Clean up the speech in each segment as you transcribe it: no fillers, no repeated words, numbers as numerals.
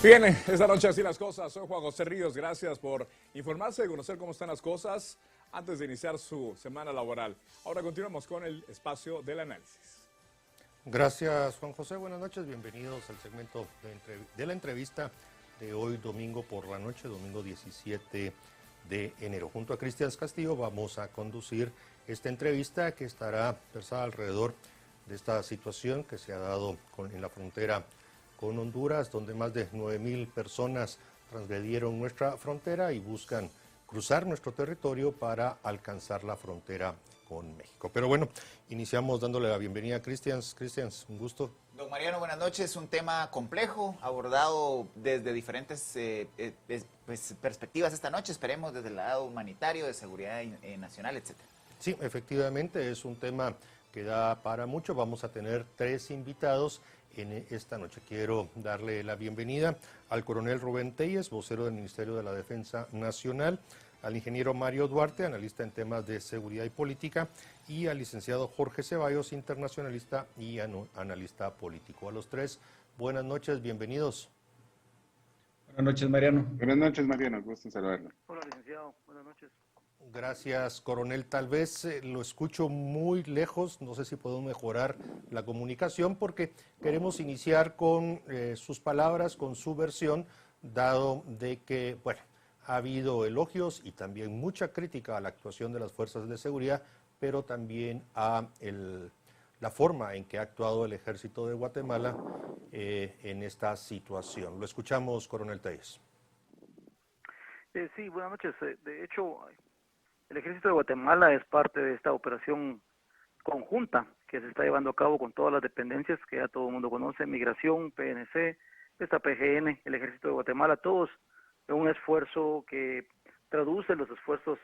Bien, esta noche así las cosas. Soy Juan José Ríos. Gracias por informarse y conocer cómo están las cosas antes de iniciar su semana laboral. Ahora continuamos con el espacio del análisis. Gracias, Juan José. Buenas noches. Bienvenidos al segmento de la entrevista de hoy, domingo por la noche, domingo 17 de enero. Junto a Cristian Castillo vamos a conducir esta entrevista que estará versada alrededor de esta situación que se ha dado en la frontera con Honduras, donde más de 9,000 personas transgredieron nuestra frontera y buscan cruzar nuestro territorio para alcanzar la frontera con México. Pero bueno, iniciamos dándole la bienvenida a Cristian. Cristian, un gusto. Don Mariano, buenas noches. Un tema complejo, abordado desde diferentes perspectivas esta noche. Esperemos desde el lado humanitario, de seguridad nacional, etcétera. Sí, efectivamente, es un tema que da para mucho. Vamos a tener 3 invitados en esta noche. Quiero darle la bienvenida al coronel Rubén Telles, vocero del Ministerio de la Defensa Nacional, al ingeniero Mario Duarte, analista en temas de seguridad y política, y al licenciado Jorge Ceballos, internacionalista y analista político. A los 3, buenas noches, bienvenidos. Buenas noches, Mariano. Buenas noches, Mariano, gusto en saludarlo. Hola, licenciado, buenas noches. Gracias, coronel. Tal vez lo escucho muy lejos, no sé si podemos mejorar la comunicación, porque queremos iniciar con sus palabras, con su versión, dado de que, bueno, ha habido elogios y también mucha crítica a la actuación de las fuerzas de seguridad, pero también a la forma en que ha actuado el Ejército de Guatemala en esta situación. Lo escuchamos, coronel Telles. Sí, buenas noches. De hecho, el Ejército de Guatemala es parte de esta operación conjunta que se está llevando a cabo con todas las dependencias que ya todo el mundo conoce: Migración, PNC, esta PGN, el Ejército de Guatemala, todos en un esfuerzo que traduce los esfuerzos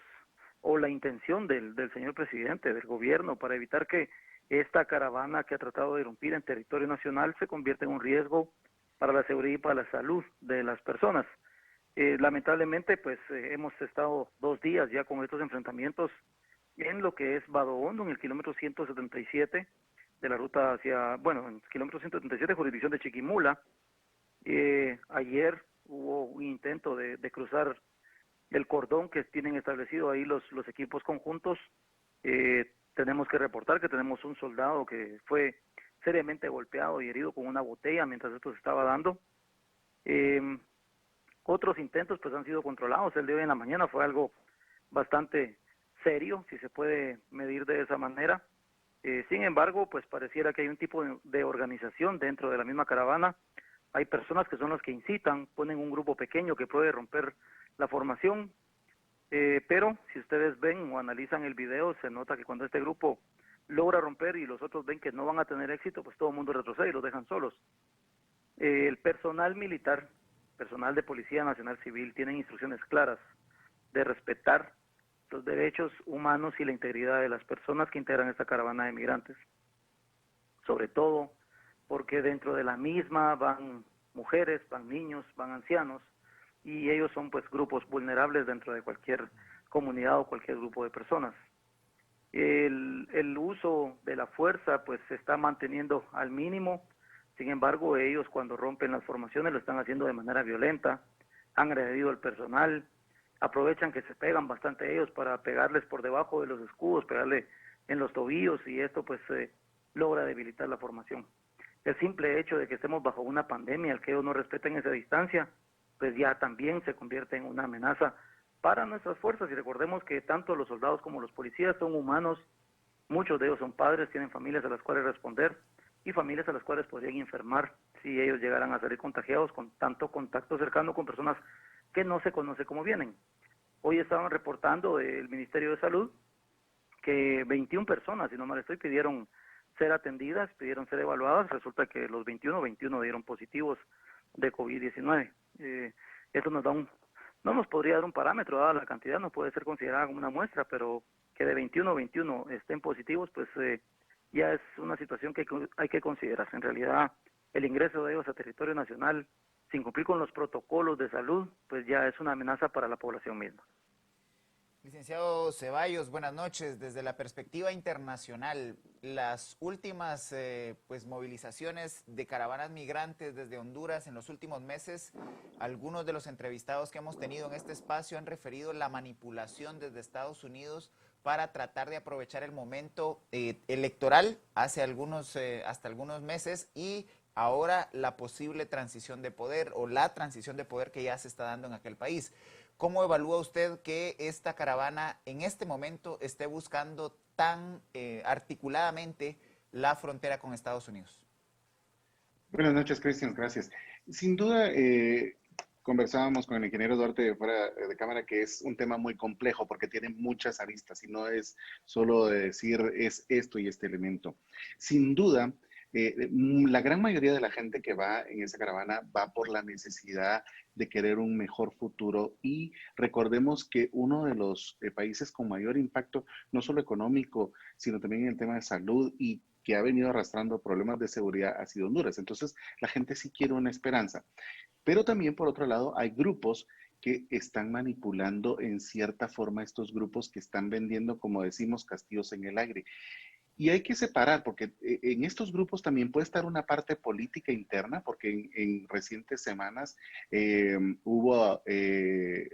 o la intención del señor presidente, del gobierno, para evitar que esta caravana que ha tratado de irrumpir en territorio nacional se convierta en un riesgo para la seguridad y para la salud de las personas. Lamentablemente, pues hemos estado 2 días ya con estos enfrentamientos en lo que es Vado Hondo, en el kilómetro 177 de la ruta hacia, bueno, en el kilómetro 177, jurisdicción de Chiquimula. Ayer hubo un intento de cruzar el cordón que tienen establecido ahí los equipos conjuntos. Tenemos que reportar que tenemos un soldado que fue seriamente golpeado y herido con una botella mientras esto se estaba dando. Otros intentos pues han sido controlados. El de hoy en la mañana fue algo bastante serio, si se puede medir de esa manera. Sin embargo, pues pareciera que hay un tipo de organización dentro de la misma caravana. Hay personas que son las que incitan, ponen un grupo pequeño que puede romper la formación, pero si ustedes ven o analizan el video, se nota que cuando este grupo logra romper y los otros ven que no van a tener éxito, pues todo el mundo retrocede y los dejan solos. El personal militar, personal de Policía Nacional Civil, tienen instrucciones claras de respetar los derechos humanos y la integridad de las personas que integran esta caravana de migrantes, sobre todo porque dentro de la misma van mujeres, van niños, van ancianos, y ellos son pues grupos vulnerables dentro de cualquier comunidad o cualquier grupo de personas. El uso de la fuerza pues se está manteniendo al mínimo. Sin embargo, ellos cuando rompen las formaciones lo están haciendo de manera violenta, han agredido al personal, aprovechan que se pegan bastante ellos para pegarles por debajo de los escudos, pegarle en los tobillos, y esto pues logra debilitar la formación. El simple hecho de que estemos bajo una pandemia, el que ellos no respeten esa distancia, pues ya también se convierte en una amenaza para nuestras fuerzas. Y recordemos que tanto los soldados como los policías son humanos, muchos de ellos son padres, tienen familias a las cuales responder y familias a las cuales podrían enfermar si ellos llegaran a salir contagiados con tanto contacto cercano con personas que no se conoce cómo vienen. Hoy estaban reportando del Ministerio de Salud que 21 personas, si no mal estoy, pidieron ser atendidas, pidieron ser evaluadas. Resulta que los 21 dieron positivos de COVID-19. Eso nos da no nos podría dar un parámetro, dada la cantidad, no puede ser considerada como una muestra, pero que de 21 estén positivos, pues ya es una situación que hay que considerar. En realidad, el ingreso de ellos a territorio nacional, sin cumplir con los protocolos de salud, pues ya es una amenaza para la población misma. Licenciado Ceballos, buenas noches. Desde la perspectiva internacional, las últimas movilizaciones de caravanas migrantes desde Honduras en los últimos meses, algunos de los entrevistados que hemos tenido en este espacio han referido la manipulación desde Estados Unidos para tratar de aprovechar el momento electoral hasta algunos meses y ahora la posible transición de poder o la transición de poder que ya se está dando en aquel país. ¿Cómo evalúa usted que esta caravana en este momento esté buscando tan articuladamente la frontera con Estados Unidos? Buenas noches, Cristian, gracias. Sin duda, conversábamos con el ingeniero Duarte fuera de cámara que es un tema muy complejo porque tiene muchas aristas y no es solo de decir es esto y este elemento. Sin duda, la gran mayoría de la gente que va en esa caravana va por la necesidad de querer un mejor futuro y recordemos que uno de los países con mayor impacto, no solo económico, sino también en el tema de salud y que ha venido arrastrando problemas de seguridad ha sido Honduras. Entonces, la gente sí quiere una esperanza. Pero también, por otro lado, hay grupos que están manipulando en cierta forma estos grupos que están vendiendo, como decimos, castillos en el aire. Y hay que separar, porque en estos grupos también puede estar una parte política interna, porque en recientes semanas hubo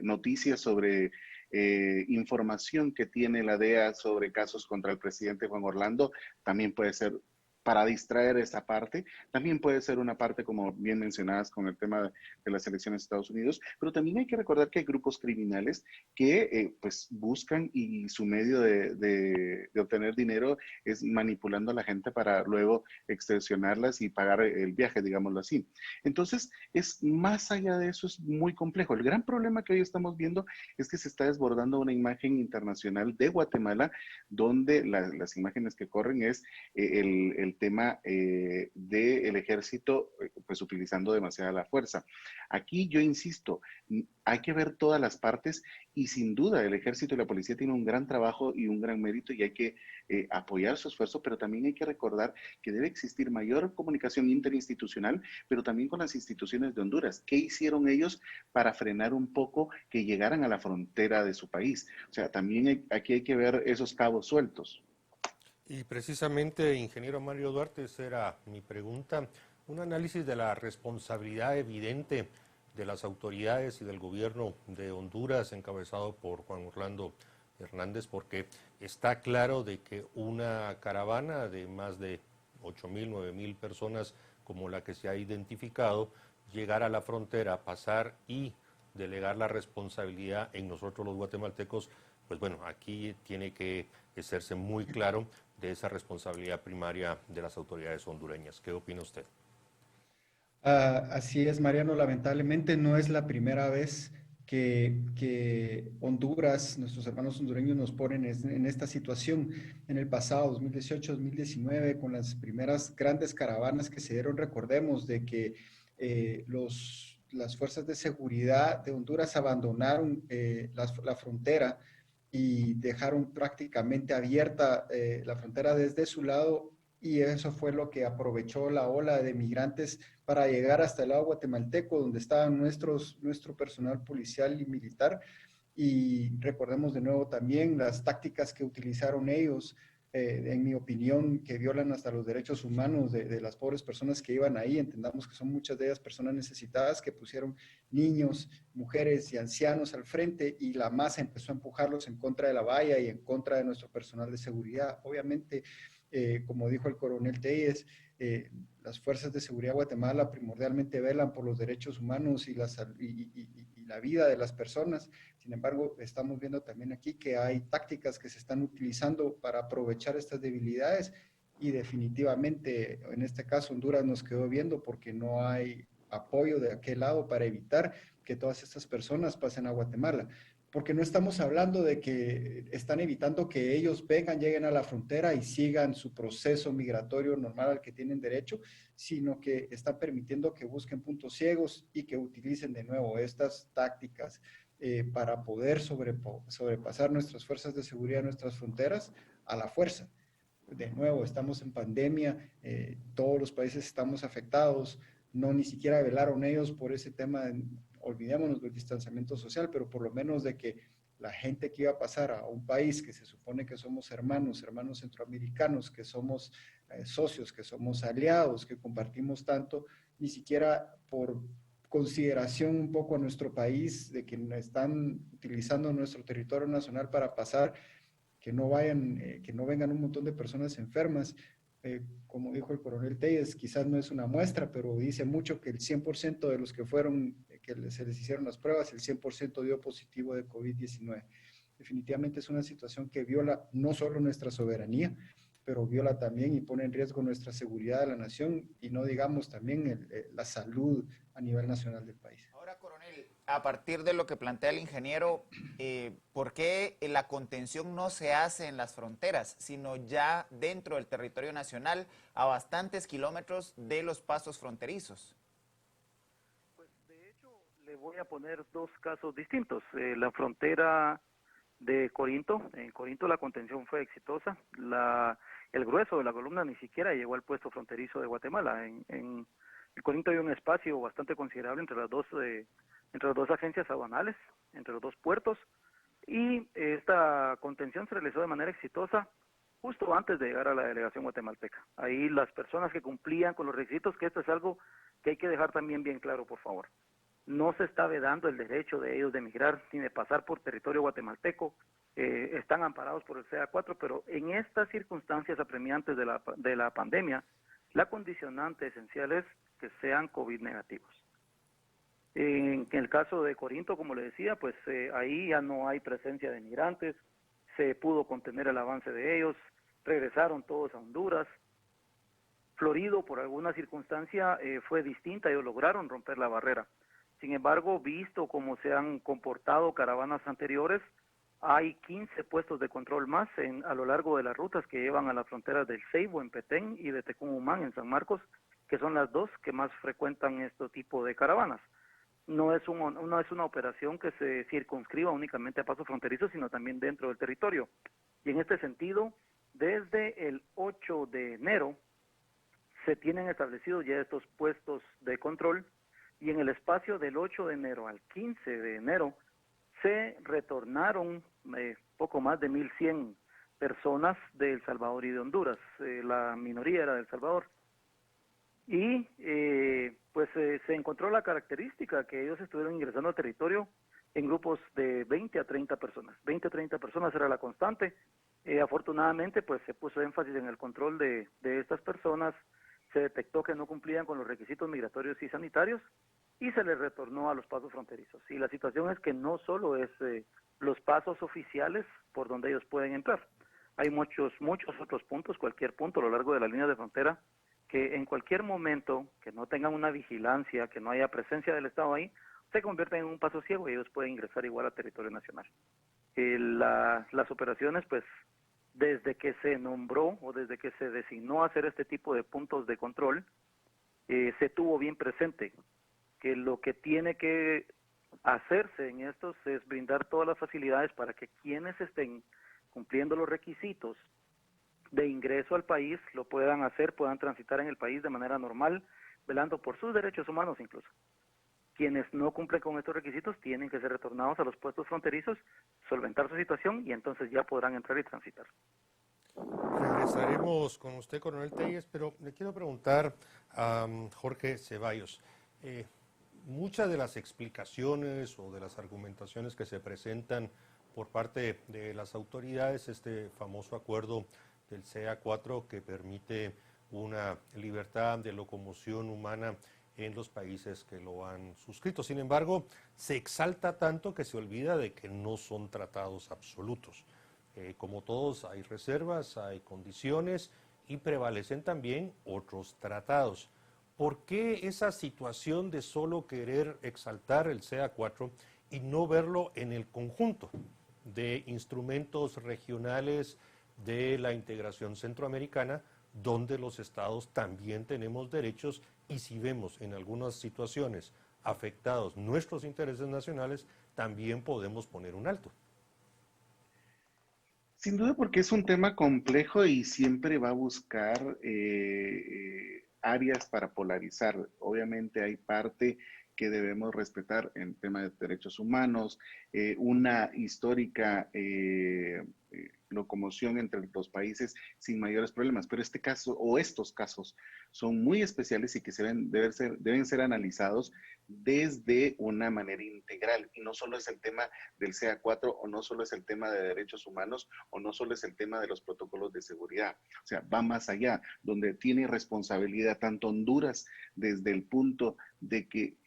noticias sobre información que tiene la DEA sobre casos contra el presidente Juan Orlando. También puede ser para distraer esa parte. También puede ser una parte, como bien mencionadas, con el tema de las elecciones de Estados Unidos, pero también hay que recordar que hay grupos criminales que pues buscan y su medio de obtener dinero es manipulando a la gente para luego extorsionarlas y pagar el viaje, digámoslo así. Entonces, es más allá de eso, es muy complejo. El gran problema que hoy estamos viendo es que se está desbordando una imagen internacional de Guatemala, donde las imágenes que corren es el tema del ejército, pues utilizando demasiada la fuerza. Aquí yo insisto, hay que ver todas las partes y sin duda el ejército y la policía tienen un gran trabajo y un gran mérito y hay que apoyar su esfuerzo, pero también hay que recordar que debe existir mayor comunicación interinstitucional, pero también con las instituciones de Honduras. ¿Qué hicieron ellos para frenar un poco que llegaran a la frontera de su país? O sea, también aquí hay que ver esos cabos sueltos. Y precisamente, ingeniero Mario Duarte, esa era mi pregunta, un análisis de la responsabilidad evidente de las autoridades y del gobierno de Honduras, encabezado por Juan Orlando Hernández, porque está claro de que una caravana de más de 8,000, 9,000 personas, como la que se ha identificado, llegar a la frontera, pasar y delegar la responsabilidad en nosotros los guatemaltecos, pues bueno, aquí tiene que hacerse muy claro de esa responsabilidad primaria de las autoridades hondureñas. ¿Qué opina usted? Así es, Mariano. Lamentablemente no es la primera vez que Honduras, nuestros hermanos hondureños, nos ponen en esta situación. En el pasado, 2018, 2019, con las primeras grandes caravanas que se dieron, recordemos de que las fuerzas de seguridad de Honduras abandonaron la frontera y dejaron prácticamente abierta la frontera desde su lado, y eso fue lo que aprovechó la ola de migrantes para llegar hasta el lado guatemalteco, donde estaba nuestro personal policial y militar. Y recordemos de nuevo también las tácticas que utilizaron ellos, en mi opinión, que violan hasta los derechos humanos de las pobres personas que iban ahí. Entendamos que son muchas de ellas personas necesitadas, que pusieron niños, mujeres y ancianos al frente, y la masa empezó a empujarlos en contra de la valla y en contra de nuestro personal de seguridad. Obviamente, como dijo el coronel Telles, las fuerzas de seguridad de Guatemala primordialmente velan por los derechos humanos y la vida de las personas. Sin embargo, estamos viendo también aquí que hay tácticas que se están utilizando para aprovechar estas debilidades, y definitivamente en este caso Honduras nos quedó viendo porque no hay apoyo de aquel lado para evitar que todas estas personas pasen a Guatemala. Porque no estamos hablando de que están evitando que ellos vengan, lleguen a la frontera y sigan su proceso migratorio normal al que tienen derecho, sino que están permitiendo que busquen puntos ciegos y que utilicen de nuevo estas tácticas para poder sobrepasar nuestras fuerzas de seguridad, nuestras fronteras, a la fuerza. De nuevo, estamos en pandemia, todos los países estamos afectados, no ni siquiera velaron ellos por ese tema. Olvidémonos del distanciamiento social, pero por lo menos de que la gente que iba a pasar a un país que se supone que somos hermanos centroamericanos, que somos socios, que somos aliados, que compartimos tanto, ni siquiera por consideración un poco a nuestro país, de que están utilizando nuestro territorio nacional para pasar, que no vayan, que no vengan un montón de personas enfermas. Como dijo el coronel Telles, quizás no es una muestra, pero dice mucho que el 100% de los que fueron, se les hicieron las pruebas, el 100% dio positivo de COVID-19. Definitivamente es una situación que viola no solo nuestra soberanía, pero viola también y pone en riesgo nuestra seguridad de la nación y no digamos también la salud a nivel nacional del país. Ahora, coronel, a partir de lo que plantea el ingeniero, ¿por qué la contención no se hace en las fronteras, sino ya dentro del territorio nacional, a bastantes kilómetros de los pasos fronterizos? Pues de hecho, le voy a poner dos casos distintos. La frontera de Corinto, en Corinto la contención fue exitosa. El grueso de la columna ni siquiera llegó al puesto fronterizo de Guatemala. En Corinto hay un espacio bastante considerable entre las dos agencias aduanales, entre los dos puertos, y esta contención se realizó de manera exitosa justo antes de llegar a la delegación guatemalteca. Ahí las personas que cumplían con los requisitos, que esto es algo que hay que dejar también bien claro, por favor. No se está vedando el derecho de ellos de emigrar ni de pasar por territorio guatemalteco. Están amparados por el CA4, pero en estas circunstancias apremiantes de la pandemia, la condicionante esencial es que sean COVID negativos. En el caso de Corinto, como le decía, pues ahí ya no hay presencia de migrantes, se pudo contener el avance de ellos, regresaron todos a Honduras. Florido, por alguna circunstancia, fue distinta, ellos lograron romper la barrera. Sin embargo, visto cómo se han comportado caravanas anteriores, hay 15 puestos de control más a lo largo de las rutas que llevan a las fronteras del Ceibo en Petén y de Tecumumán en San Marcos, que son las dos que más frecuentan este tipo de caravanas. No es una operación que se circunscriba únicamente a pasos fronterizos, sino también dentro del territorio. Y en este sentido, desde el 8 de enero se tienen establecidos ya estos puestos de control, y en el espacio del 8 de enero al 15 de enero se retornaron poco más de 1,100 personas de El Salvador y de Honduras. La minoría era de El Salvador. Y se encontró la característica que ellos estuvieron ingresando al territorio en grupos de 20 a 30 personas. 20 a 30 personas era la constante. Afortunadamente, pues se puso énfasis en el control de estas personas. Se detectó que no cumplían con los requisitos migratorios y sanitarios y se les retornó a los pasos fronterizos. Y la situación es que no solo es los pasos oficiales por donde ellos pueden entrar. Hay muchos otros puntos, cualquier punto a lo largo de la línea de frontera, que en cualquier momento que no tengan una vigilancia, que no haya presencia del Estado ahí, se convierten en un paso ciego y ellos pueden ingresar igual a territorio nacional. Las operaciones, pues, desde que se nombró o desde que se designó hacer este tipo de puntos de control, se tuvo bien presente que lo que tiene que hacerse en estos es brindar todas las facilidades para que quienes estén cumpliendo los requisitos de ingreso al país lo puedan hacer, puedan transitar en el país de manera normal, velando por sus derechos humanos incluso. Quienes no cumplen con estos requisitos tienen que ser retornados a los puestos fronterizos, solventar su situación y entonces ya podrán entrar y transitar. Regresaremos con usted, coronel Telles, pero le quiero preguntar a Jorge Ceballos. Muchas de las explicaciones o de las argumentaciones que se presentan por parte de las autoridades, este famoso acuerdo del CA4 que permite una libertad de locomoción humana en los países que lo han suscrito. Sin embargo, se exalta tanto que se olvida de que no son tratados absolutos. Como todos, hay reservas, hay condiciones y prevalecen también otros tratados. ¿Por qué esa situación de solo querer exaltar el CA4 y no verlo en el conjunto de instrumentos regionales de la integración centroamericana, donde los estados también tenemos derechos y si vemos en algunas situaciones afectados nuestros intereses nacionales, también podemos poner un alto? Sin duda porque es un tema complejo y siempre va a buscar áreas para polarizar. Obviamente hay parte que debemos respetar en tema de derechos humanos, una histórica locomoción entre los países sin mayores problemas. Pero este caso o estos casos son muy especiales y que deben ser analizados desde una manera integral. Y no solo es el tema del CA4 o no solo es el tema de derechos humanos o no solo es el tema de los protocolos de seguridad. O sea, va más allá, donde tiene responsabilidad tanto Honduras desde el punto de que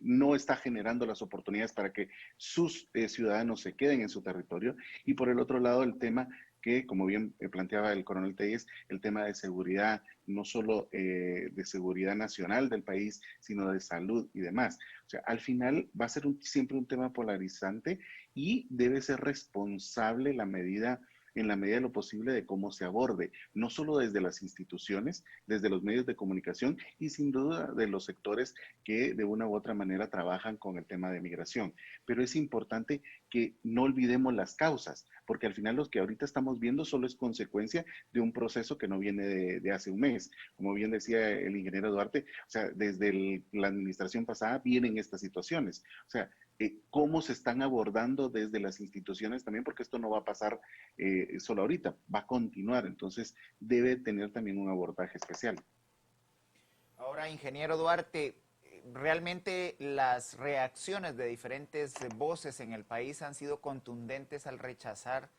no está generando las oportunidades para que sus ciudadanos se queden en su territorio. Y por el otro lado, el tema que, como bien planteaba el coronel Telles, el tema de seguridad, no solo de seguridad nacional del país, sino de salud y demás. O sea, al final va a ser siempre un tema polarizante y debe ser responsable en la medida de lo posible de cómo se aborde, no solo desde las instituciones, desde los medios de comunicación y sin duda de los sectores que de una u otra manera trabajan con el tema de migración. Pero es importante que no olvidemos las causas, porque al final lo que ahorita estamos viendo solo es consecuencia de un proceso que no viene de hace un mes. Como bien decía el ingeniero Duarte, o sea, desde la administración pasada vienen estas situaciones. O sea, cómo se están abordando desde las instituciones también, porque esto no va a pasar solo ahorita, va a continuar, entonces debe tener también un abordaje especial. Ahora, ingeniero Duarte, realmente las reacciones de diferentes voces en el país han sido contundentes al rechazar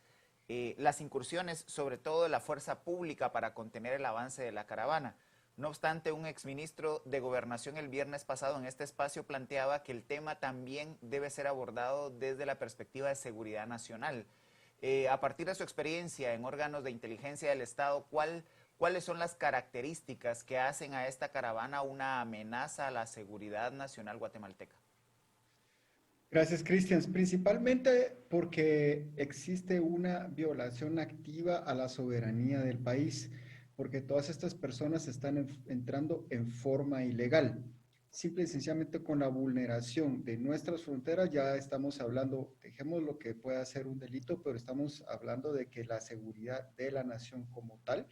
las incursiones, sobre todo de la fuerza pública, para contener el avance de la caravana. No obstante, un exministro de Gobernación el viernes pasado en este espacio planteaba que el tema también debe ser abordado desde la perspectiva de seguridad nacional. A partir de su experiencia en órganos de inteligencia del Estado, ¿cuáles son las características que hacen a esta caravana una amenaza a la seguridad nacional guatemalteca? Gracias, Cristian. Principalmente porque existe una violación activa a la soberanía del país, porque todas estas personas están entrando en forma ilegal. Simple y sencillamente con la vulneración de nuestras fronteras ya estamos hablando, dejemos lo que pueda ser un delito, pero estamos hablando de que la seguridad de la nación como tal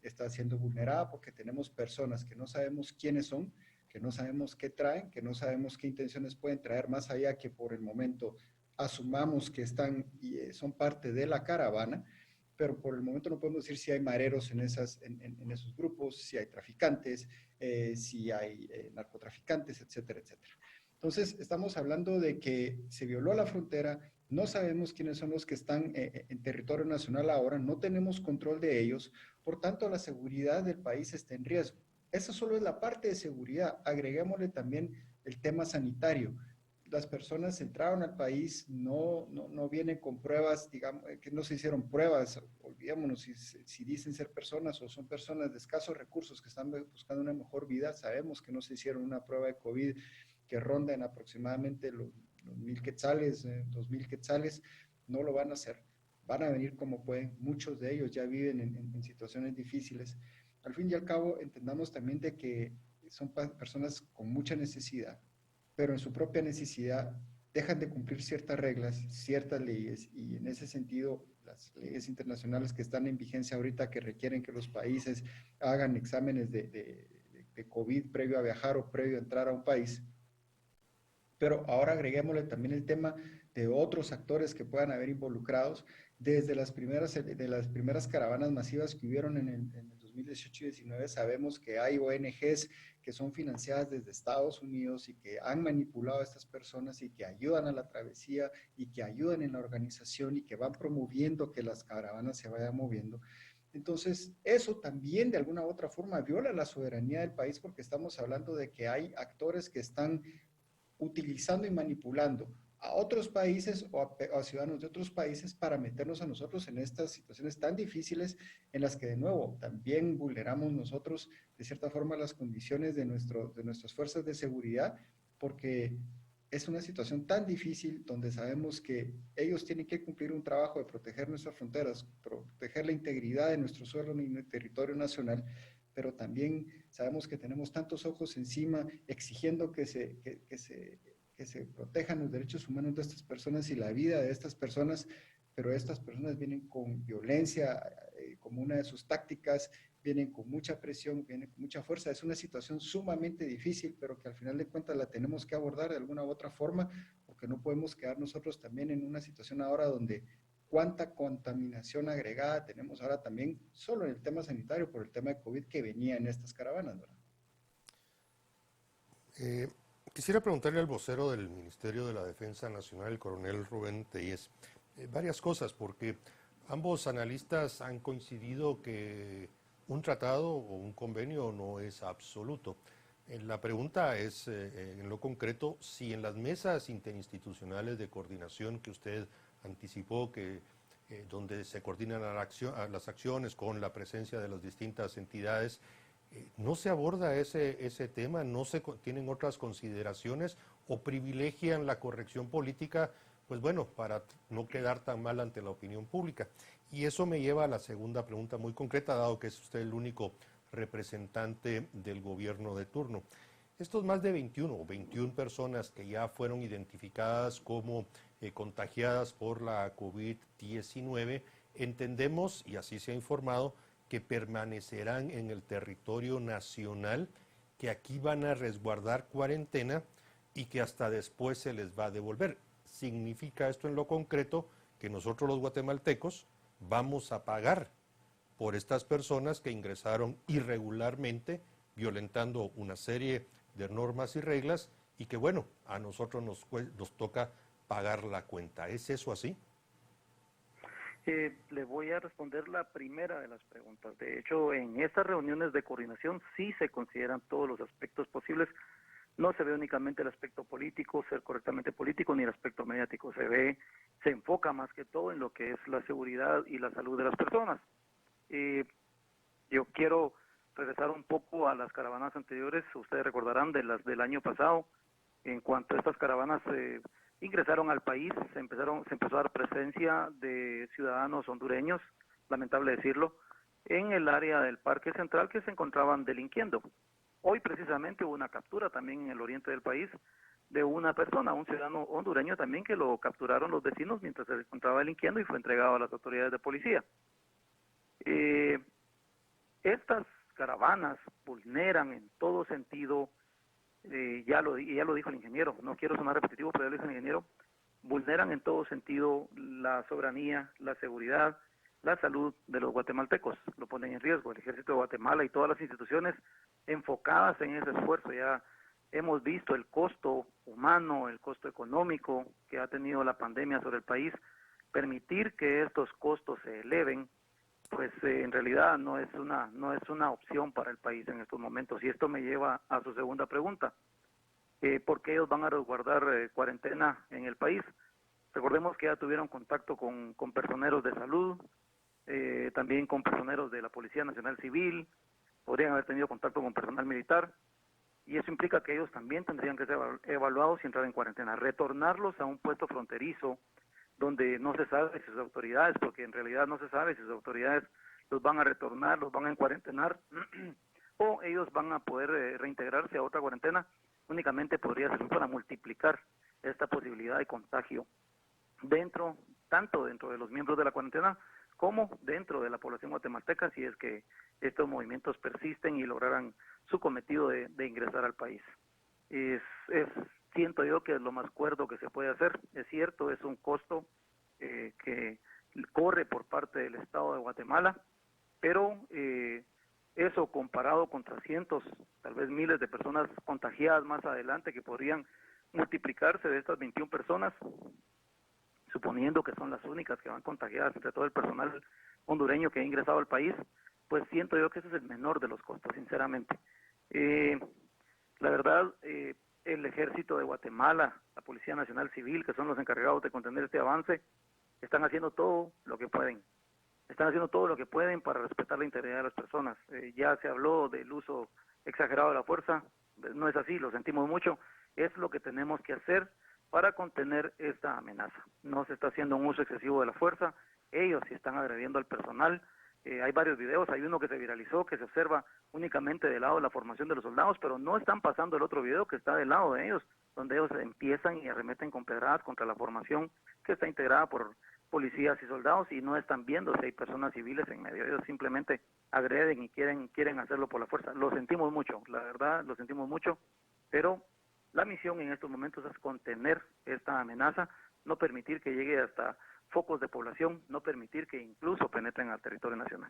está siendo vulnerada porque tenemos personas que no sabemos quiénes son, que no sabemos qué traen, que no sabemos qué intenciones pueden traer más allá que por el momento asumamos que están y son parte de la caravana, pero por el momento no podemos decir si hay mareros en esos grupos, si hay traficantes, si hay narcotraficantes, etcétera, etcétera. Entonces, estamos hablando de que se violó la frontera, no sabemos quiénes son los que están en territorio nacional ahora, no tenemos control de ellos, por tanto, la seguridad del país está en riesgo. Esa solo es la parte de seguridad. Agreguémosle también el tema sanitario. Las personas entraron al país, no vienen con pruebas, digamos, que no se hicieron pruebas, olvidémonos si dicen ser personas o son personas de escasos recursos que están buscando una mejor vida, sabemos que no se hicieron una prueba de COVID que ronda en aproximadamente los 1,000 quetzales, 2,000 quetzales, no lo van a hacer. Van a venir como pueden, muchos de ellos ya viven en situaciones difíciles. Al fin y al cabo, entendamos también de que son personas con mucha necesidad, pero en su propia necesidad dejan de cumplir ciertas reglas, ciertas leyes, y en ese sentido, las leyes internacionales que están en vigencia ahorita, que requieren que los países hagan exámenes de COVID previo a viajar o previo a entrar a un país. Pero ahora agreguémosle también el tema de otros actores que puedan haber involucrados desde las primeras caravanas masivas que hubieron en el 2018 y 2019. Sabemos que hay ONGs que son financiadas desde Estados Unidos y que han manipulado a estas personas y que ayudan a la travesía y que ayudan en la organización y que van promoviendo que las caravanas se vayan moviendo. Entonces, eso también de alguna u otra forma viola la soberanía del país porque estamos hablando de que hay actores que están utilizando y manipulando a otros países o a ciudadanos de otros países para meternos a nosotros en estas situaciones tan difíciles en las que de nuevo también vulneramos nosotros de cierta forma las condiciones de nuestras fuerzas de seguridad, porque es una situación tan difícil donde sabemos que ellos tienen que cumplir un trabajo de proteger nuestras fronteras, proteger la integridad de nuestro suelo y nuestro territorio nacional, pero también sabemos que tenemos tantos ojos encima exigiendo que se protejan los derechos humanos de estas personas y la vida de estas personas, pero estas personas vienen con violencia como una de sus tácticas vienen con mucha presión, vienen con mucha fuerza. Es una situación sumamente difícil, pero que al final de cuentas la tenemos que abordar de alguna u otra forma, porque no podemos quedar nosotros también en una situación ahora donde cuánta contaminación agregada tenemos ahora también, solo en el tema sanitario, por el tema de COVID que venía en estas caravanas, ¿verdad? Quisiera preguntarle al vocero del Ministerio de la Defensa Nacional, el coronel Rubén Tellez, varias cosas, porque ambos analistas han coincidido que un tratado o un convenio no es absoluto. La pregunta es, en lo concreto, si en las mesas interinstitucionales de coordinación que usted anticipó, donde se coordinan las acciones con la presencia de las distintas entidades, ¿no se aborda ese tema? ¿No se tienen otras consideraciones o privilegian la corrección política, pues bueno, para no quedar tan mal ante la opinión pública? Y eso me lleva a la segunda pregunta muy concreta, dado que es usted el único representante del gobierno de turno. Estos más de 21 personas que ya fueron identificadas como contagiadas por la COVID-19, entendemos, y así se ha informado, que permanecerán en el territorio nacional, que aquí van a resguardar cuarentena y que hasta después se les va a devolver. ¿Significa esto en lo concreto que nosotros los guatemaltecos vamos a pagar por estas personas que ingresaron irregularmente, violentando una serie de normas y reglas, y que bueno, a nosotros nos toca pagar la cuenta? ¿Es eso así? Le voy a responder la primera de las preguntas. De hecho, en estas reuniones de coordinación sí se consideran todos los aspectos posibles. No se ve únicamente el aspecto político, ser correctamente político, ni el aspecto mediático. Se enfoca más que todo en lo que es la seguridad y la salud de las personas. Yo quiero regresar un poco a las caravanas anteriores. Ustedes recordarán de las del año pasado. En cuanto a estas caravanas ingresaron al país, se empezó a dar presencia de ciudadanos hondureños, lamentable decirlo, en el área del Parque Central que se encontraban delinquiendo. Hoy precisamente hubo una captura también en el oriente del país de una persona, un ciudadano hondureño también, que lo capturaron los vecinos mientras se encontraba delinquiendo y fue entregado a las autoridades de policía. Estas caravanas vulneran en todo sentido, ya lo dijo el ingeniero, no quiero sonar repetitivo, pero ya lo dijo el ingeniero, vulneran en todo sentido la soberanía, la seguridad, la salud de los guatemaltecos, lo ponen en riesgo el Ejército de Guatemala y todas las instituciones enfocadas en ese esfuerzo. Ya hemos visto el costo humano, el costo económico que ha tenido la pandemia sobre el país. Permitir que estos costos se eleven, pues en realidad no es una opción para el país en estos momentos. Y esto me lleva a su segunda pregunta. ¿Por qué ellos van a resguardar cuarentena en el país? Recordemos que ya tuvieron contacto con personeros de salud, también con personeros de la Policía Nacional Civil, podrían haber tenido contacto con personal militar, y eso implica que ellos también tendrían que ser evaluados y entrar en cuarentena. Retornarlos a un puesto fronterizo donde no se sabe si sus autoridades, porque en realidad no se sabe si sus autoridades los van a retornar, los van a cuarentenar, o ellos van a poder reintegrarse a otra cuarentena, únicamente podría servir para multiplicar esta posibilidad de contagio tanto dentro de los miembros de la cuarentena como dentro de la población guatemalteca, si es que estos movimientos persisten y lograran su cometido de ingresar al país. Siento yo que es lo más cuerdo que se puede hacer. Es cierto, es un costo que corre por parte del Estado de Guatemala, pero eso comparado contra cientos, tal vez miles de personas contagiadas más adelante que podrían multiplicarse de estas 21 personas, suponiendo que son las únicas que van contagiadas entre todo el personal hondureño que ha ingresado al país, pues siento yo que ese es el menor de los costos, sinceramente. La verdad, el Ejército de Guatemala, la Policía Nacional Civil, que son los encargados de contener este avance, están haciendo todo lo que pueden. Están haciendo todo lo que pueden para respetar la integridad de las personas. Ya se habló del uso exagerado de la fuerza, no es así, lo sentimos mucho, es lo que tenemos que hacer para contener esta amenaza. No se está haciendo un uso excesivo de la fuerza, ellos sí están agrediendo al personal. Hay varios videos, hay uno que se viralizó, que se observa únicamente del lado de la formación de los soldados, pero no están pasando el otro video que está del lado de ellos, donde ellos empiezan y arremeten con pedradas contra la formación que está integrada por policías y soldados y no están viendo si hay personas civiles en medio. Ellos simplemente agreden y quieren hacerlo por la fuerza. Lo sentimos mucho, la verdad, lo sentimos mucho, pero la misión en estos momentos es contener esta amenaza, no permitir que llegue hasta focos de población, no permitir que incluso penetren al territorio nacional.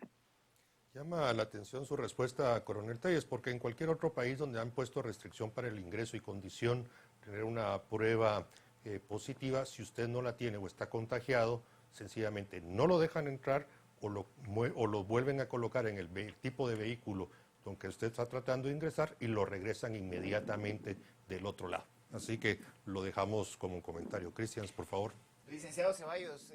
Llama la atención su respuesta, coronel Telles, porque en cualquier otro país donde han puesto restricción para el ingreso y condición tener una prueba positiva, si usted no la tiene o está contagiado, sencillamente no lo dejan entrar o lo vuelven a colocar en el tipo de vehículo con que usted está tratando de ingresar y lo regresan inmediatamente del otro lado. Así que lo dejamos como un comentario. Cristian, por favor. Licenciado Ceballos,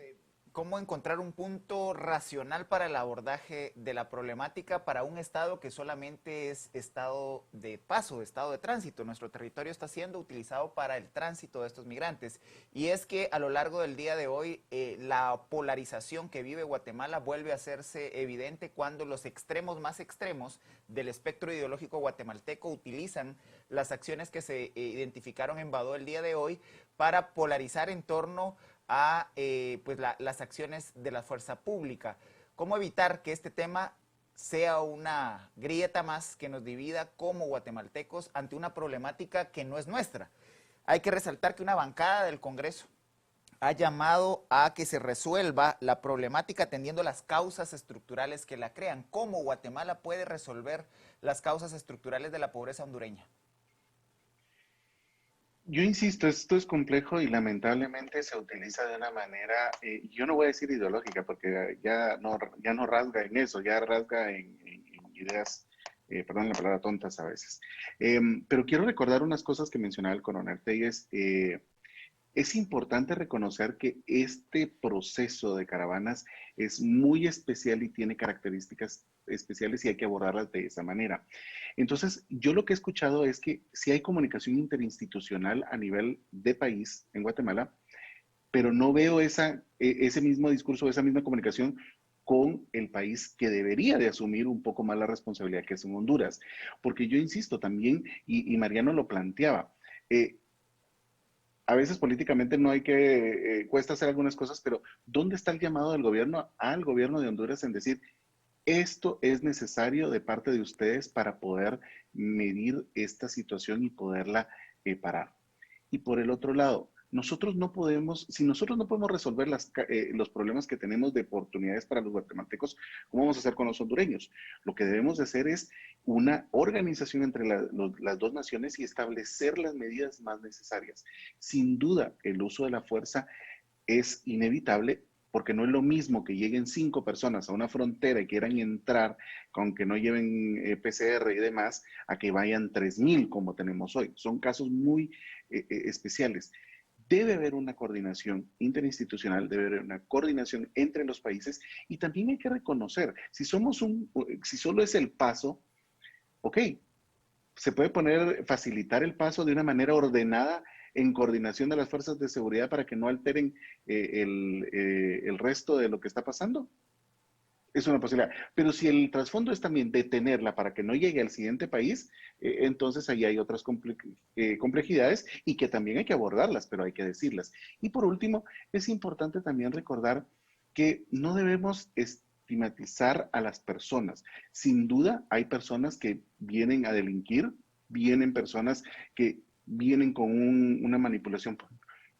¿cómo encontrar un punto racional para el abordaje de la problemática para un estado que solamente es estado de paso, estado de tránsito? Nuestro territorio está siendo utilizado para el tránsito de estos migrantes. Y es que a lo largo del día de hoy la polarización que vive Guatemala vuelve a hacerse evidente cuando los extremos más extremos del espectro ideológico guatemalteco utilizan las acciones que se identificaron en Badó el día de hoy para polarizar en torno a las acciones de la fuerza pública. ¿Cómo evitar que este tema sea una grieta más que nos divida como guatemaltecos ante una problemática que no es nuestra? Hay que resaltar que una bancada del Congreso ha llamado a que se resuelva la problemática atendiendo las causas estructurales que la crean. ¿Cómo Guatemala puede resolver las causas estructurales de la pobreza hondureña? Yo insisto, esto es complejo y lamentablemente se utiliza de una manera, yo no voy a decir ideológica, porque ya no rasga en eso, ya rasga en ideas, perdón la palabra, tontas a veces. Pero quiero recordar unas cosas que mencionaba el coronel Telles. Es importante reconocer que este proceso de caravanas es muy especial y tiene características especiales y hay que abordarlas de esa manera. Entonces, yo lo que he escuchado es que sí hay comunicación interinstitucional a nivel de país en Guatemala, pero no veo ese mismo discurso, esa misma comunicación con el país que debería de asumir un poco más la responsabilidad que es en Honduras. Porque yo insisto también, y Mariano lo planteaba, a veces políticamente no hay que, cuesta hacer algunas cosas, pero ¿dónde está el llamado del gobierno al gobierno de Honduras en decir, esto es necesario de parte de ustedes para poder medir esta situación y poderla parar? Y por el otro lado, si nosotros no podemos resolver los problemas que tenemos de oportunidades para los guatemaltecos, ¿cómo vamos a hacer con los hondureños? Lo que debemos de hacer es una organización entre las dos naciones y establecer las medidas más necesarias. Sin duda, el uso de la fuerza es inevitable, porque no es lo mismo que lleguen 5 personas a una frontera y quieran entrar, aunque no lleven PCR y demás, a que vayan 3,000 como tenemos hoy. Son casos muy especiales. Debe haber una coordinación interinstitucional, debe haber una coordinación entre los países y también hay que reconocer, si solo es el paso, ok, se puede facilitar el paso de una manera ordenada en coordinación de las fuerzas de seguridad para que no alteren el resto de lo que está pasando. Es una posibilidad. Pero si el trasfondo es también detenerla para que no llegue al siguiente país, entonces ahí hay otras complejidades y que también hay que abordarlas, pero hay que decirlas. Y por último, es importante también recordar que no debemos estigmatizar a las personas. Sin duda, hay personas que vienen a delinquir, vienen personas que vienen con una manipulación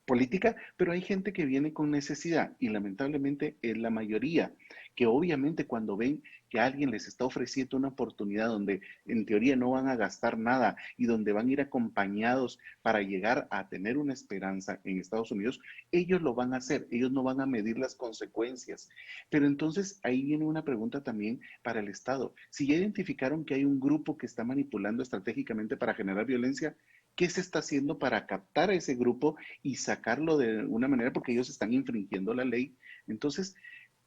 política, pero hay gente que viene con necesidad y lamentablemente es la mayoría, que obviamente cuando ven que alguien les está ofreciendo una oportunidad donde en teoría no van a gastar nada y donde van a ir acompañados para llegar a tener una esperanza en Estados Unidos, ellos lo van a hacer, ellos no van a medir las consecuencias. Pero entonces ahí viene una pregunta también para el Estado. Si ya identificaron que hay un grupo que está manipulando estratégicamente para generar violencia, ¿qué se está haciendo para captar a ese grupo y sacarlo de una manera? Porque ellos están infringiendo la ley. Entonces,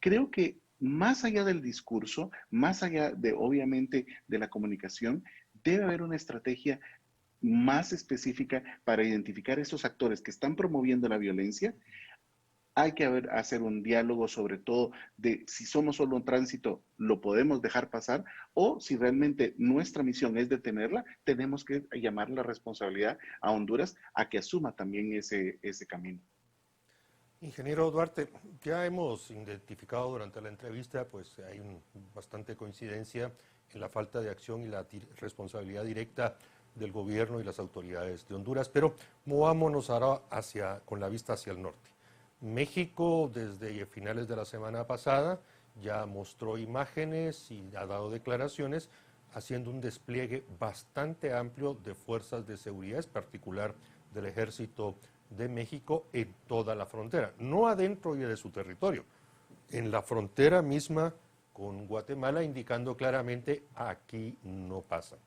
creo que más allá del discurso, más allá de, obviamente, de la comunicación, debe haber una estrategia más específica para identificar esos actores que están promoviendo la violencia. Hay que hacer un diálogo sobre todo de si somos solo un tránsito, lo podemos dejar pasar, o si realmente nuestra misión es detenerla, tenemos que llamar la responsabilidad a Honduras a que asuma también ese camino. Ingeniero Duarte, ya hemos identificado durante la entrevista, pues hay bastante coincidencia en la falta de acción y la responsabilidad directa del gobierno y las autoridades de Honduras, pero movámonos ahora con la vista hacia el norte. México, desde finales de la semana pasada, ya mostró imágenes y ha dado declaraciones haciendo un despliegue bastante amplio de fuerzas de seguridad, en particular del Ejército de México en toda la frontera, no adentro y de su territorio, en la frontera misma con Guatemala, indicando claramente aquí no pasa.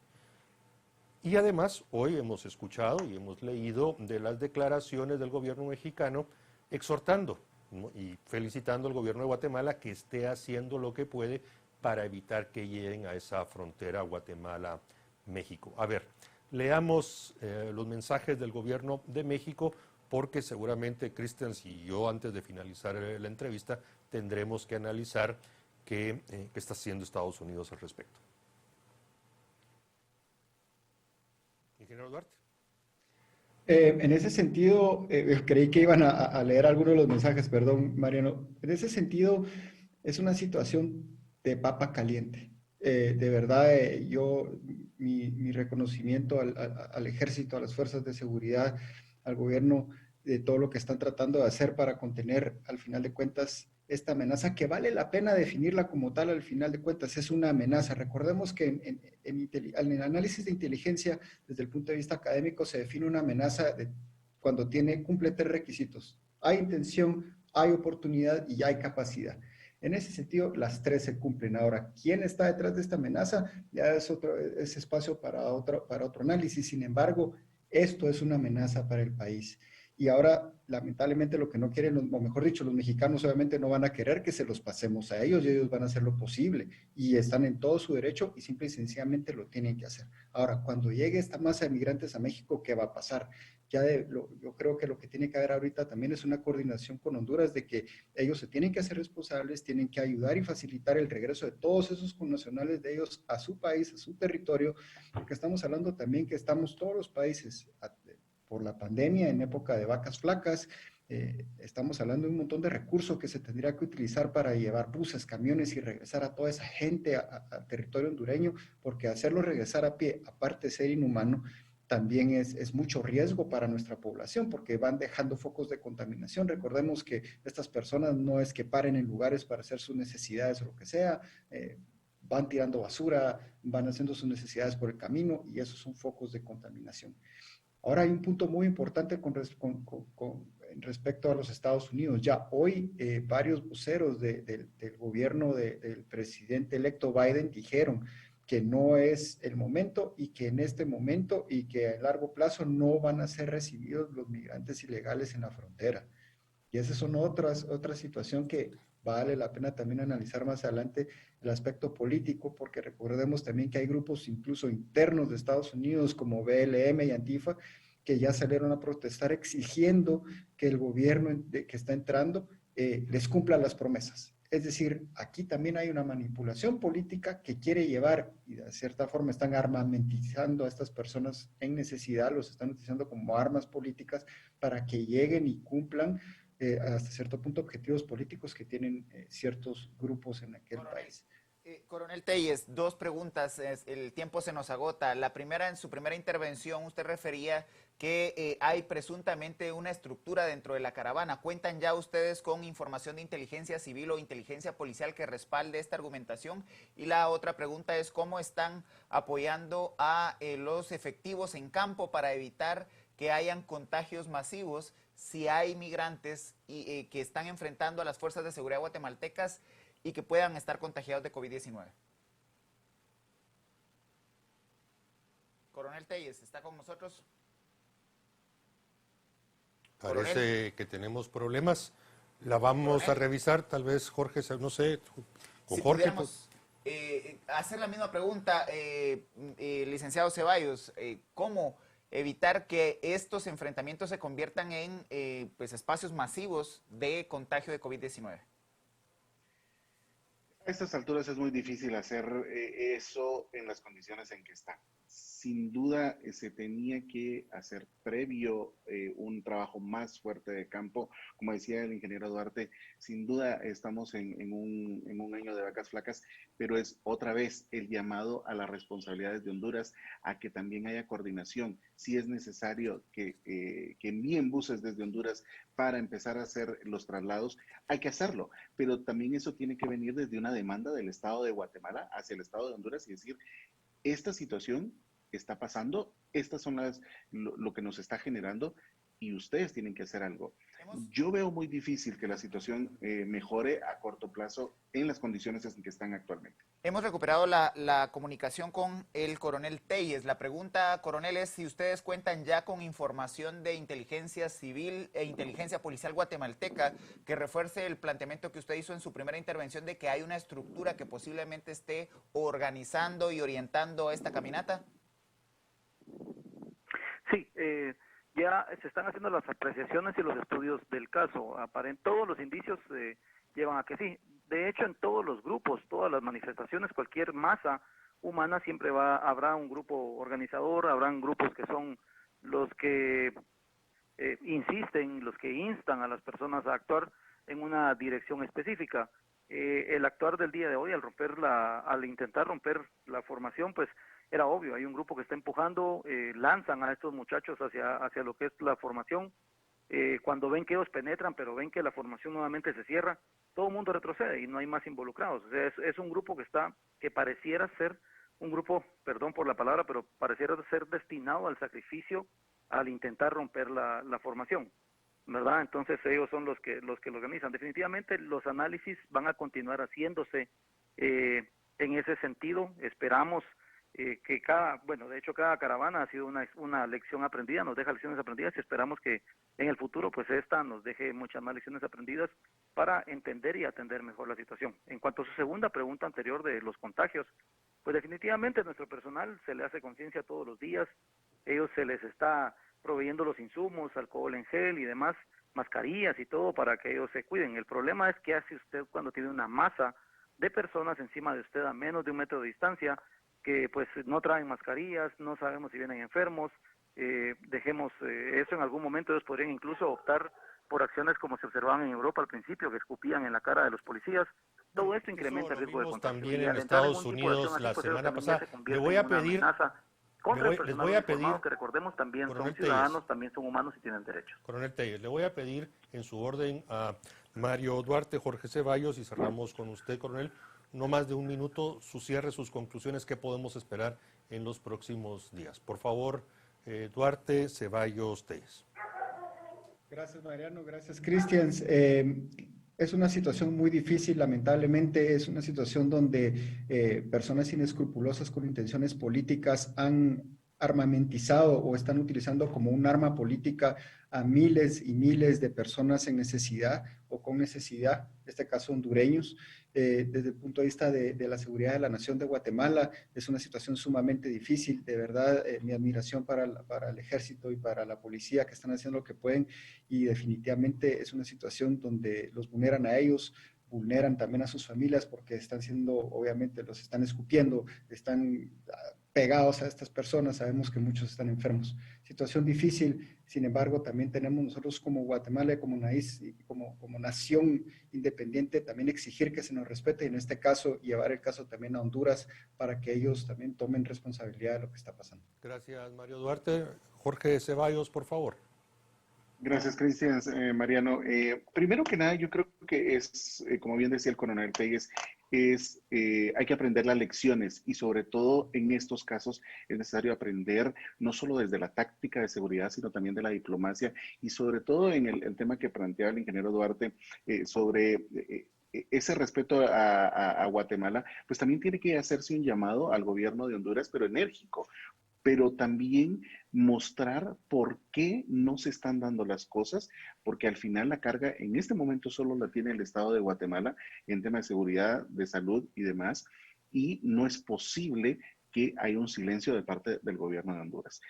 Y además hoy hemos escuchado y hemos leído de las declaraciones del gobierno mexicano exhortando, ¿no?, y felicitando al gobierno de Guatemala que esté haciendo lo que puede para evitar que lleguen a esa frontera Guatemala-México. A ver, leamos los mensajes del gobierno de México, porque seguramente Cristian y yo, antes de finalizar la entrevista, tendremos que analizar qué está haciendo Estados Unidos al respecto. Ingeniero Duarte. En ese sentido, creí que iban a leer algunos de los mensajes, perdón, Mariano. En ese sentido, es una situación de papa caliente. De verdad, mi reconocimiento al ejército, a las fuerzas de seguridad, al gobierno, de todo lo que están tratando de hacer para contener, al final de cuentas, esta amenaza, que vale la pena definirla como tal, al final de cuentas, es una amenaza. Recordemos que en el análisis de inteligencia, desde el punto de vista académico, se define una amenaza cuando cumple tres requisitos. Hay intención, hay oportunidad y hay capacidad. En ese sentido, las tres se cumplen. Ahora, ¿quién está detrás de esta amenaza? Ya es espacio para otro análisis. Sin embargo, esto es una amenaza para el país. Y ahora, lamentablemente, lo que no quieren, o mejor dicho, los mexicanos obviamente no van a querer que se los pasemos a ellos, y ellos van a hacer lo posible y están en todo su derecho y simple y sencillamente lo tienen que hacer. Ahora, cuando llegue esta masa de migrantes a México, ¿qué va a pasar? Yo creo que lo que tiene que haber ahorita también es una coordinación con Honduras, de que ellos se tienen que hacer responsables, tienen que ayudar y facilitar el regreso de todos esos connacionales de ellos a su país, a su territorio, porque estamos hablando también que estamos todos los países por la pandemia en época de vacas flacas. Estamos hablando de un montón de recursos que se tendría que utilizar para llevar buses, camiones y regresar a toda esa gente al territorio hondureño, porque hacerlo regresar a pie, aparte de ser inhumano, también es mucho riesgo para nuestra población, porque van dejando focos de contaminación. Recordemos que estas personas no es que paren en lugares para hacer sus necesidades o lo que sea, van tirando basura, van haciendo sus necesidades por el camino, y esos son focos de contaminación. Ahora hay un punto muy importante respecto a los Estados Unidos. Ya hoy varios voceros del gobierno del presidente electo Biden dijeron que no es el momento, y que en este momento y que a largo plazo no van a ser recibidos los migrantes ilegales en la frontera. Y esa es otra situación que vale la pena también analizar más adelante, el aspecto político, porque recordemos también que hay grupos incluso internos de Estados Unidos como BLM y Antifa, que ya salieron a protestar exigiendo que el gobierno que está entrando les cumpla las promesas. Es decir, aquí también hay una manipulación política que quiere llevar, y de cierta forma están armamentizando a estas personas en necesidad, los están utilizando como armas políticas para que lleguen y cumplan hasta cierto punto objetivos políticos que tienen ciertos grupos en aquel país. Coronel Telles, dos preguntas, el tiempo se nos agota. La primera, en su primera intervención usted refería que hay presuntamente una estructura dentro de la caravana. ¿Cuentan ya ustedes con información de inteligencia civil o inteligencia policial que respalde esta argumentación? Y la otra pregunta es, ¿cómo están apoyando a los efectivos en campo para evitar que hayan contagios masivos si hay migrantes que están enfrentando a las fuerzas de seguridad guatemaltecas y que puedan estar contagiados de COVID-19? Coronel Telles, ¿está con nosotros? Parece Coronel, que tenemos problemas. La vamos a revisar, tal vez Jorge, no sé, con si Jorge. pudiéramos hacer la misma pregunta, licenciado Ceballos, ¿cómo evitar que estos enfrentamientos se conviertan en pues espacios masivos de contagio de COVID-19? A estas alturas es muy difícil hacer eso en las condiciones en que están. sin duda se tenía que hacer previo un trabajo más fuerte de campo. Como decía el ingeniero Duarte, sin duda estamos en un año de vacas flacas, pero es otra vez el llamado a las responsabilidades de Honduras, a que también haya coordinación. Si es necesario que envíen buses desde Honduras para empezar a hacer los traslados, hay que hacerlo, pero también eso tiene que venir desde una demanda del Estado de Guatemala hacia el Estado de Honduras y decir, esta situación está pasando, estas son lo que nos está generando y ustedes tienen que hacer algo. Yo veo muy difícil que la situación mejore a corto plazo en las condiciones en que están actualmente. Hemos recuperado la comunicación con el coronel Telles. La pregunta, coronel, es si ustedes cuentan ya con información de inteligencia civil e inteligencia policial guatemalteca que refuerce el planteamiento que usted hizo en su primera intervención de que hay una estructura que posiblemente esté organizando y orientando esta caminata. Sí, ya se están haciendo las apreciaciones y los estudios del caso. Todos los indicios llevan a que sí. De hecho, en todos los grupos, todas las manifestaciones, cualquier masa humana, siempre habrá un grupo organizador, habrán grupos que son los que insisten, los que instan a las personas a actuar en una dirección específica. El actuar del día de hoy, al intentar romper la formación, pues era obvio, hay un grupo que está empujando, lanzan a estos muchachos hacia lo que es la formación. Cuando ven que ellos penetran, pero ven que la formación nuevamente se cierra, todo el mundo retrocede y no hay más involucrados. O sea, es un grupo que pareciera ser un grupo, perdón por la palabra, pero pareciera ser destinado al sacrificio al intentar romper la formación, ¿verdad? Entonces ellos son los que lo organizan. Definitivamente los análisis van a continuar haciéndose en ese sentido. Esperamos que de hecho cada caravana ha sido una lección aprendida, nos deja lecciones aprendidas y esperamos que en el futuro pues esta nos deje muchas más lecciones aprendidas para entender y atender mejor la situación. En cuanto a su segunda pregunta anterior de los contagios, pues definitivamente nuestro personal se le hace conciencia todos los días, ellos se les está proveyendo los insumos, alcohol en gel y demás, mascarillas y todo para que ellos se cuiden. El problema es qué hace usted cuando tiene una masa de personas encima de usted a menos de 1 metro de distancia, que pues no traen mascarillas, no sabemos si vienen enfermos, dejemos eso en algún momento. Ellos podrían incluso optar por acciones como se observaban en Europa al principio, que escupían en la cara de los policías. Todo esto incrementa el riesgo de contagio. También en Estados Unidos la semana pasada. Le voy a pedir, que recordemos también son ciudadanos, también son humanos y tienen derechos. Coronel Telles, le voy a pedir en su orden a Mario Duarte, Jorge Ceballos, y cerramos con usted, coronel, no más de 1 minuto, su cierre, sus conclusiones, qué podemos esperar en los próximos días. Por favor, Duarte, Ceballos, Telles. Gracias, Mariano. Gracias, Cristian. Es una situación muy difícil, lamentablemente. Es una situación donde personas inescrupulosas con intenciones políticas han armamentizado o están utilizando como un arma política a miles y miles de personas en necesidad o con necesidad, en este caso hondureños. Desde el punto de vista de la seguridad de la nación de Guatemala, es una situación sumamente difícil. De verdad, mi admiración para el ejército y para la policía que están haciendo lo que pueden, y definitivamente es una situación donde los vulneran a ellos, vulneran también a sus familias porque están siendo, obviamente, los están escupiendo, están pegados a estas personas. Sabemos que muchos están enfermos. Situación difícil, sin embargo, también tenemos nosotros como Guatemala, como país y como nación independiente, también exigir que se nos respete, y en este caso llevar el caso también a Honduras para que ellos también tomen responsabilidad de lo que está pasando. Gracias, Mario Duarte. Jorge Ceballos, por favor. Gracias, Cristian, Mariano. Primero que nada, yo creo que es, como bien decía el coronel Telles, hay que aprender las lecciones, y sobre todo en estos casos es necesario aprender no solo desde la táctica de seguridad, sino también de la diplomacia, y sobre todo en el tema que planteaba el ingeniero Duarte sobre ese respeto a Guatemala. Pues también tiene que hacerse un llamado al gobierno de Honduras, pero enérgico, pero también mostrar por qué no se están dando las cosas, porque al final la carga en este momento solo la tiene el Estado de Guatemala en tema de seguridad, de salud y demás, y no es posible que haya un silencio de parte del gobierno de Honduras.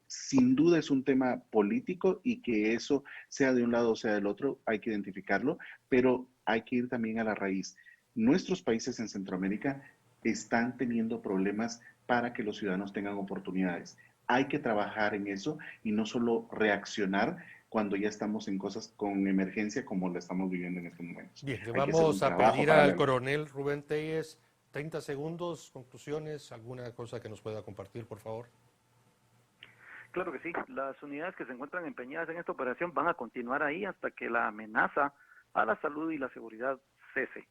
Sin duda es un tema político, y que eso sea de un lado o sea del otro, hay que identificarlo, pero hay que ir también a la raíz. Nuestros países en Centroamérica están teniendo problemas para que los ciudadanos tengan oportunidades. Hay que trabajar en eso y no solo reaccionar cuando ya estamos en cosas con emergencia como la estamos viviendo en este momento. Bien, le Hay que hacer un vamos a trabajo pedir paralelo. al coronel Rubén Tellez 30 segundos, conclusiones, alguna cosa que nos pueda compartir, por favor. Claro que sí, las unidades que se encuentran empeñadas en esta operación van a continuar ahí hasta que la amenaza a la salud y la seguridad cese.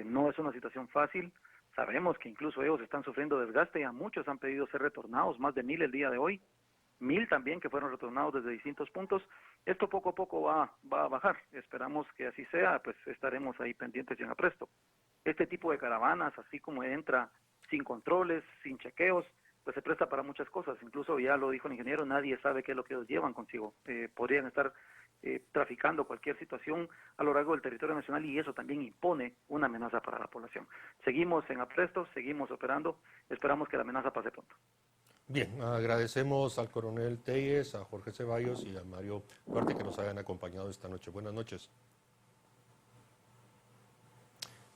No es una situación fácil, sabemos que incluso ellos están sufriendo desgaste y a muchos han pedido ser retornados, más de 1,000 el día de hoy, 1,000 también que fueron retornados desde distintos puntos. Esto poco a poco va a bajar, esperamos que así sea, pues estaremos ahí pendientes y en apresto. Este tipo de caravanas, así como entra sin controles, sin chequeos, pues se presta para muchas cosas, incluso ya lo dijo el ingeniero, nadie sabe qué es lo que ellos llevan consigo, podrían estar traficando cualquier situación a lo largo del territorio nacional y eso también impone una amenaza para la población. Seguimos en apresto, seguimos operando, esperamos que la amenaza pase pronto. Bien, agradecemos al coronel Tellez, a Jorge Ceballos y a Mario Duarte que nos hayan acompañado esta noche. Buenas noches.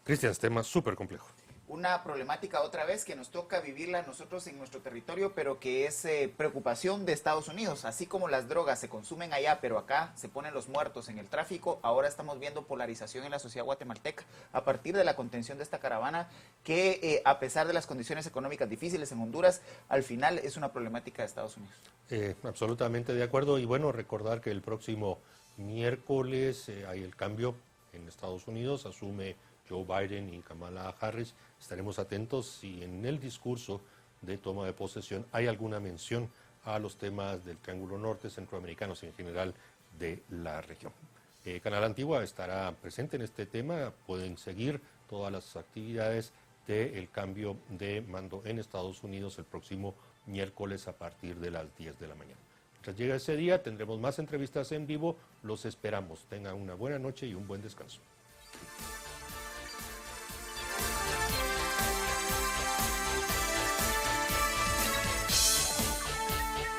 Cristian, tema súper complejo. Una problemática otra vez que nos toca vivirla nosotros en nuestro territorio, pero que es preocupación de Estados Unidos. Así como las drogas se consumen allá, pero acá se ponen los muertos en el tráfico, ahora estamos viendo polarización en la sociedad guatemalteca a partir de la contención de esta caravana que a pesar de las condiciones económicas difíciles en Honduras, al final es una problemática de Estados Unidos. Absolutamente de acuerdo y bueno, recordar que el próximo miércoles hay el cambio en Estados Unidos, asume Joe Biden y Kamala Harris. Estaremos atentos si en el discurso de toma de posesión hay alguna mención a los temas del Triángulo Norte, centroamericanos y en general de la región. Canal Antigua estará presente en este tema, pueden seguir todas las actividades del cambio de mando en Estados Unidos el próximo miércoles a partir de las 10 de la mañana. Mientras llega ese día tendremos más entrevistas en vivo, los esperamos. Tengan una buena noche y un buen descanso.